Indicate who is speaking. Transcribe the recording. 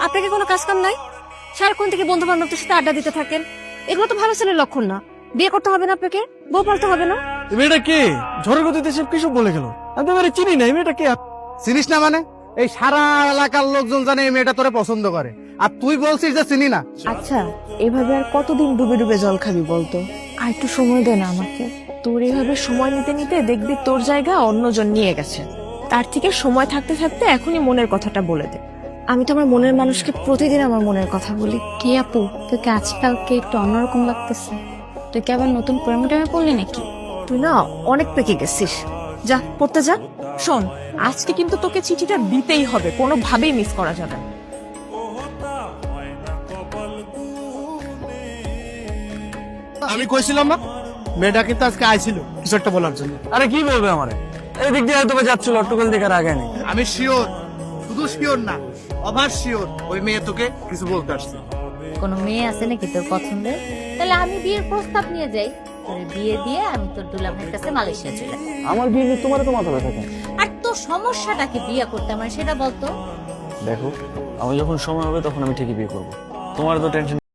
Speaker 1: আপনাকে কোনো কাজ কাম নাই? সারাক্ষণ থেকে বন্ধু বান্ধবদের সাথে আড্ডা দিতে থাকেন, এগুলো তো ভালো ছেলের লক্ষণ না। বিয়ে করতে হবে না আপনাকে, বউ পালতে হবে না?
Speaker 2: এই মেয়েটা কে? ঝড়ের গতিতে সব কিছু বলে গেল। আমি তো এবারে চিনি না, এই মেয়েটা কে?
Speaker 3: চিনিস না মানে? এই সারা এলাকার লোকজন জানে এই মেয়েটা তোরে পছন্দ করে, আর তুই বলছিস যে চিনি না।
Speaker 1: আচ্ছা, এভাবে আর কতদিন ডুবে ডুবে জল খাবি বলতো? আর একটু সময় দে না আমাকে। তোর এইভাবে সময় নিতে নিতে দেখবি তোর জায়গা অন্যজন নিয়ে গেছে। তার থেকে সময় থাকতে থাকতে এখনই মনের কথাটা বলে দে। আমি তো আমার মনের মানুষকে প্রতিদিন আমার মনের কথা বলি।
Speaker 4: কি আপু, তোকে আজকালকে একটু অন্যরকম লাগতেছে। তুই কি আবার নতুন প্রেমে টেমে পড়লি নাকি?
Speaker 1: তুই না অনেক পেকে গেছিস। যা পড়তে যা। শোন, আজকে কিন্তু তোকে চিঠিটা দিতেই হবে, কোনোভাবেই মিস করা যাবে না।
Speaker 3: আমি কইছিলাম না মেয়েটা কিন্তু আজকে আইছিল কিছু একটা বলার জন্য।
Speaker 2: আরে কি বলবে আমারে? এই দিক দিয়ে হয়তো বা যাচ্ছিল, অট্টকল দেখার আগে নেই।
Speaker 3: আমি শিওর, শুধু শিওর না, অভার শিওর ওই মেয়ে তোকে কিছু বলতে আসছে।
Speaker 4: কোনো মেয়ে আছে নাকি তোর পছন্দের? তাহলে আমি বিয়ের প্রস্তাব নিয়ে যাই, তোর বিয়ে দিয়ে আমি তোর দুলাভাইয়ের কাছে মালয়েশিয়া চলে যাই।
Speaker 2: আমার বিয়ে নিয়ে তোমার তো মাথা ব্যথা কেন?
Speaker 4: আর তোর সমস্যাটা কি বিয়ে করতে আমার সেটা বলতো।
Speaker 2: দেখো, আমি যখন সময় হবে তখন আমি ঠিকই বিয়ে করবো, তোমার তো টেনশন